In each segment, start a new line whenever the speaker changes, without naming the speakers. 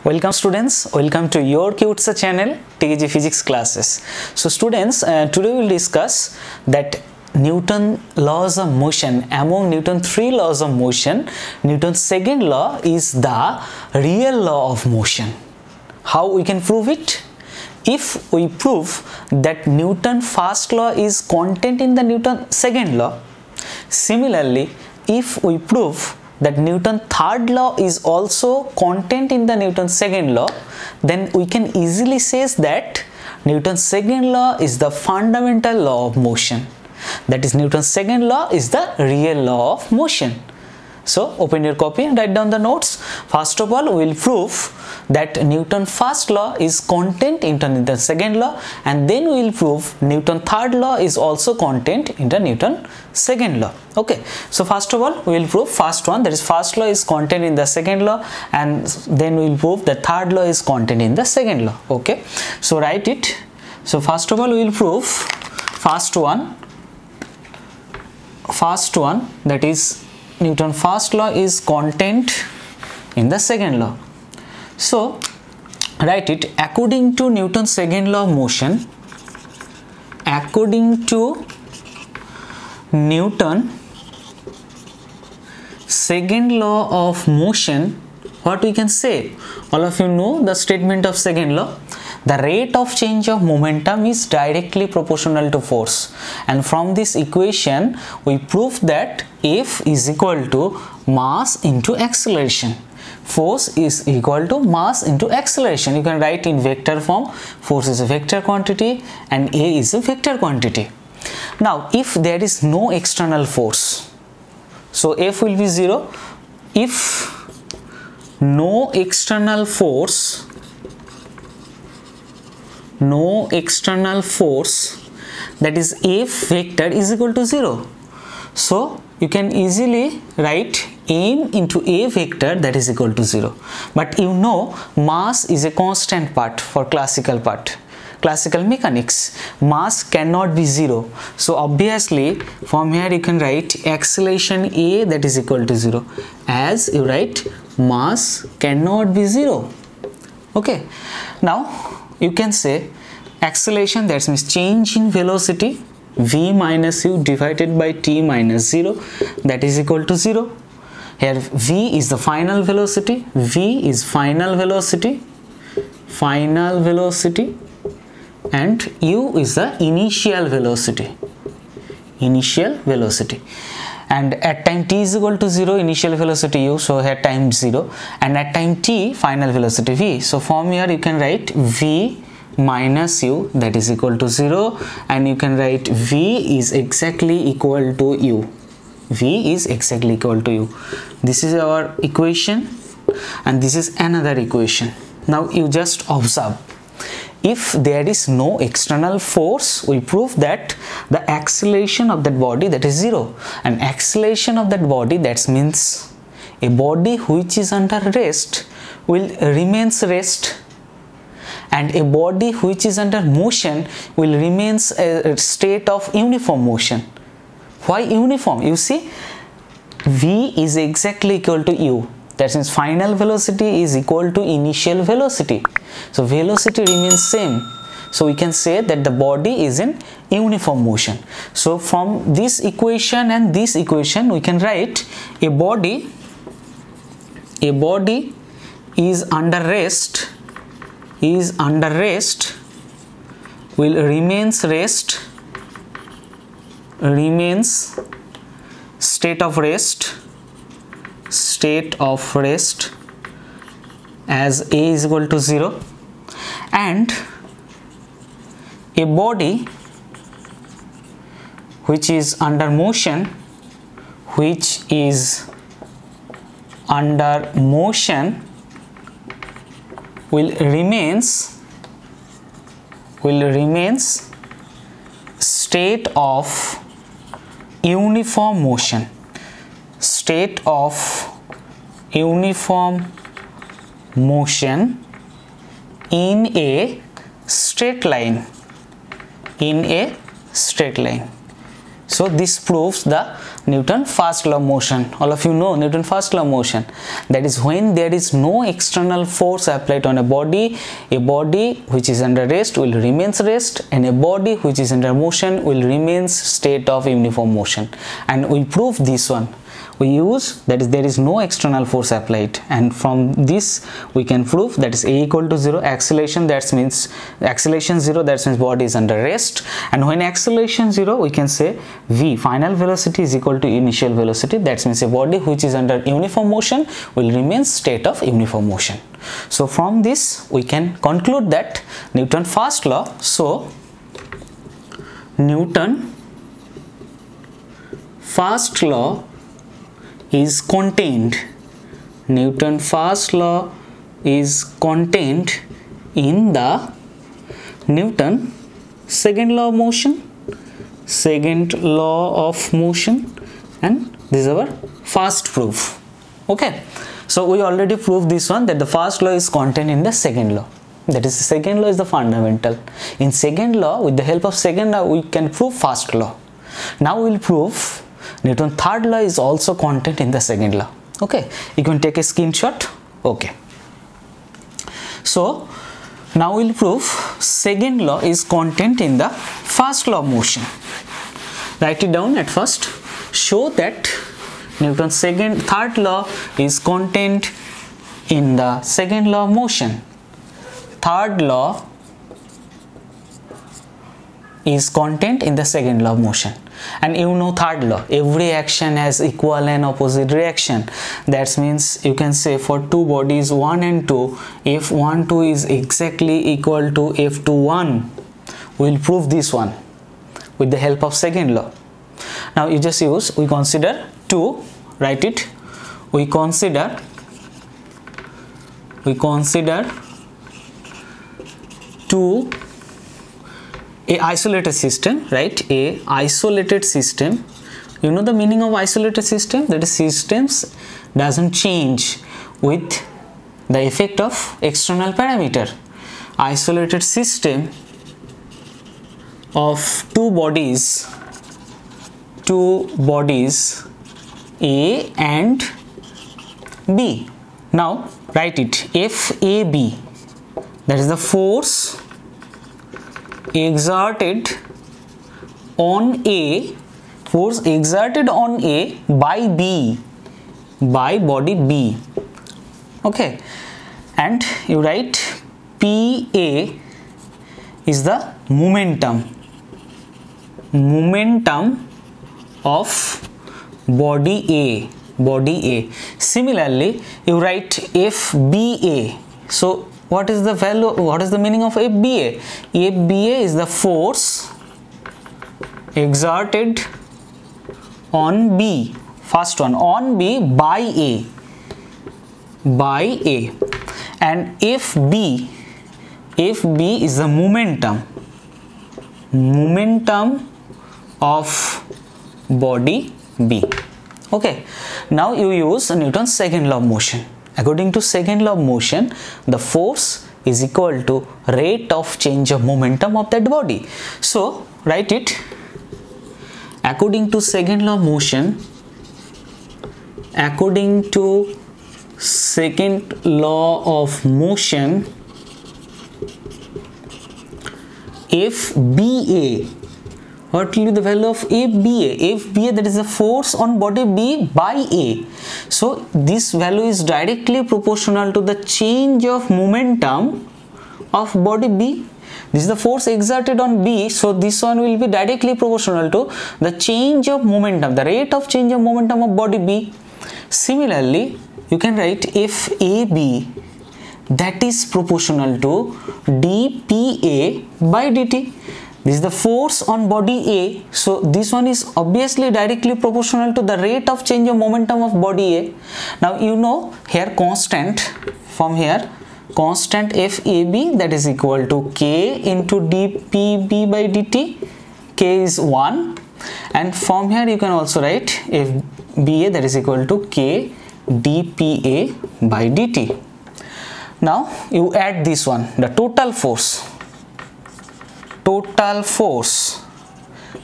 Welcome students, welcome to your CUTSA channel TKG Physics classes. So students, today we will discuss that Newton laws of motion. Among Newton's three laws of motion, Newton's second law is the real law of motion. How we can prove it? If we prove that Newton's first law is contained in the Newton's second law, similarly, if we prove that Newton's third law is also contained in the Newton's second law, then we can easily say that Newton's second law is the fundamental law of motion. That is, Newton's second law is the real law of motion. So open your copy and write down the notes. First of all, we will prove that Newton's first law is contained in the Newton's second law, and then we will prove Newton's third law is also contained in the Newton's second law. Okay, so first of all, we will prove first one, that is first law is contained in the second law, and then we will prove the third law is contained in the second law. Okay, so write it. So first of all, we will prove first one, that is Newton's first law is contained in the second law. So write it. According to Newton's second law of motion, according to Newton's second law of motion, what we can say? All of you know the statement of second law. The rate of change of momentum is directly proportional to force, and from this equation we prove that F is equal to mass into acceleration. Force is equal to mass into acceleration. You can write in vector form. Force is a vector quantity and A is a vector quantity. Now if there is no external force, so F will be 0. If no external force, that is F vector is equal to 0. So you can easily write m into A vector, that is equal to 0. But you know mass is a constant part for classical mechanics. Mass cannot be 0. So obviously from here you can write acceleration A, that is equal to 0, as you write mass cannot be 0. Okay, now you can say acceleration, that means change in velocity, v minus u divided by t minus 0, that is equal to 0. Here v is the final velocity, and u is the initial velocity. And at time t is equal to 0, initial velocity u, so here time 0, and at time t final velocity v. So from here you can write v minus u, that is equal to 0, and you can write v is exactly equal to u. This is our equation, and this is another equation. Now you just observe. If there is no external force, we prove that the acceleration of that body, that is 0, and acceleration of that body, that means a body which is under rest will remains rest, and a body which is under motion will remains a state of uniform motion. Why uniform? You see, v is exactly equal to u. That means final velocity is equal to initial velocity. So velocity remains same. So we can say that the body is in uniform motion. So from this equation and this equation we can write a body is under rest, will remains state of rest as A is equal to 0, and a body which is under motion, will remains state of uniform motion, in a straight line. So this proves the Newton's first law of motion. All of you know Newton's first law of motion. That is, when there is no external force applied on a body which is under rest will remain rest, and a body which is under motion will remain state of uniform motion. And we prove this one. We use, that is, there is no external force applied, and from this we can prove that is A equal to 0, acceleration, that means acceleration 0, that means body is under rest, and when acceleration 0 we can say V, final velocity, is equal to initial velocity, that means a body which is under uniform motion will remain state of uniform motion. So from this we can conclude that Newton's first law, so Newton's first law is contained, Newton's first law is contained in the Newton's second law of motion, and this is our first proof. Okay, so we already proved this one, that the first law is contained in the second law, that is, the second law is the fundamental. In second law, with the help of second law, we can prove first law. Now we will prove Newton's third law is also contained in the second law. Okay, you can take a screenshot. Okay, so now we will prove second law is contained in the first law of motion. Write it down at first. Show that Newton's third law is contained in the second law of motion. Third law is contained in the second law of motion. And you know third law, every action has equal and opposite reaction. That means you can say for two bodies 1 and 2, if 1 2 is exactly equal to F 2 1, we will prove this one with the help of second law. Now you just use, we consider 2, write it, we consider two a isolated system, right? A isolated system. You know the meaning of isolated system? That is, systems doesn't change with the effect of external parameter. Isolated system of two bodies A and B. Now write it, FAB, that is the force exerted on A by B, by body B. Okay, and you write PA is the momentum of body A. Similarly, you write FBA. So what is the value, what is the meaning of FBA? FBA is the force exerted on B, first one, on B by A, and FB is the momentum of body B. Okay, now you use Newton's second law of motion. According to second law of motion, the force is equal to rate of change of momentum of that body. So write it, according to second law of motion, FBA, what will be the value of FBA? FBA, that is the force on body B by A. So this value is directly proportional to the change of momentum of body B. This is the force exerted on B, so this one will be directly proportional to the change of momentum, the rate of change of momentum of body B. Similarly, you can write FAB, that is proportional to dPA by dt. This is the force on body A, so this one is obviously directly proportional to the rate of change of momentum of body A. Now you know here constant, from here constant FAB, that is equal to K into dPB by dt. K is 1, and from here you can also write FBA, that is equal to K dPA by dt. Now you add this one, the total force,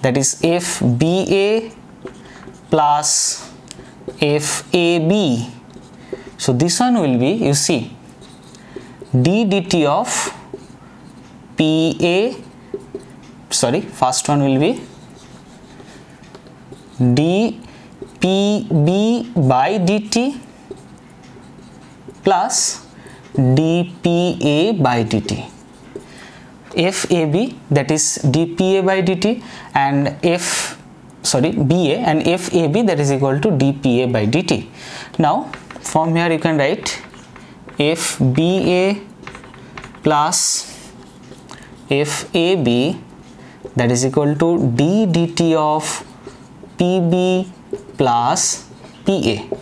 that is FBA plus FAB. So this one will be, you see, d dt of PA, sorry, first one will be dPB by dt plus dPA by dt. FAB, that is dPA by dt, and BA and FAB, that is equal to dPA by dt. Now from here you can write FBA plus FAB, that is equal to d dt of PB plus PA.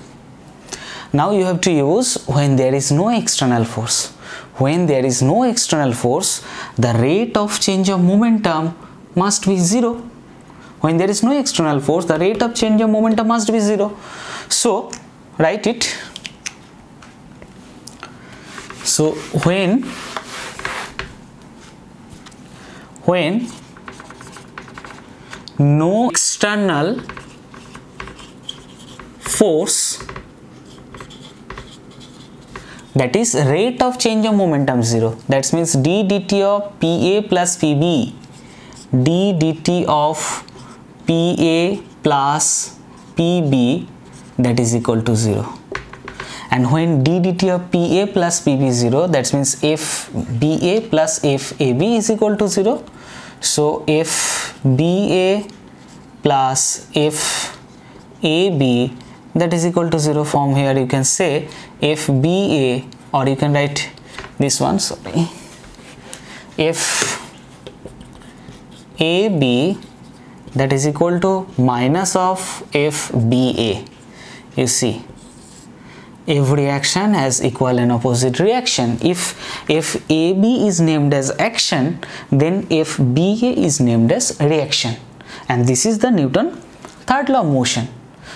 Now you have to use when there is no external force. When there is no external force, the rate of change of momentum must be 0. When there is no external force, the rate of change of momentum must be 0. So write it. So when no external force, that is rate of change of momentum 0, that means d dt of PA plus PB, d dt of PA plus PB, that is equal to 0. And when d dt of PA plus PB is 0, that means FBA plus FAB is equal to 0. So FBA plus FAB, that is equal to 0. From here you can say FBA, or you can write this one, sorry, FAB, that is equal to minus of FBA. You see, every action has equal and opposite reaction. If FAB is named as action, then FBA is named as reaction, and this is the Newton's third law of motion.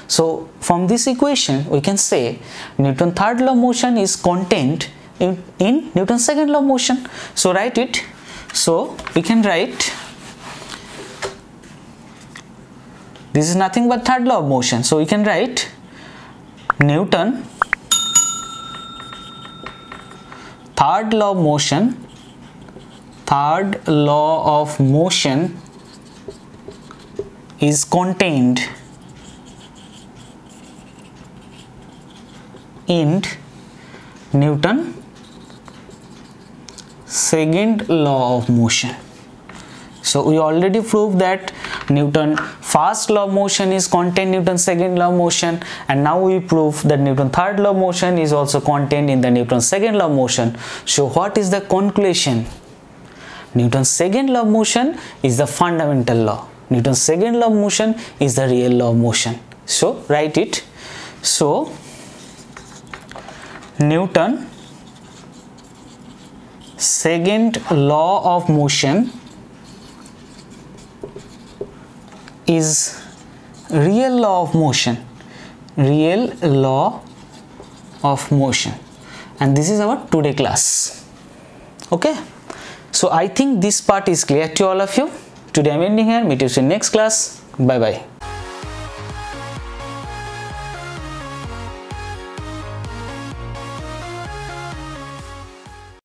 So from this equation we can say Newton's third law of motion is contained in Newton's second law of motion. So write it. So we can write, this is nothing but third law of motion. So we can write Newton third law of motion, third law of motion is contained in Newton's second law of motion. So we already proved that Newton's first law of motion is contained in Newton's second law of motion, and now we prove that Newton's third law of motion is also contained in the Newton's second law of motion. So what is the conclusion? Newton's second law of motion is the fundamental law. Newton's second law of motion is the real law of motion. So write it. So Newton's second law of motion is real law of motion, real law of motion, and this is our today class. Okay, so I think this part is clear to all of you. Today I'm ending here. Meet you in next class. Bye bye.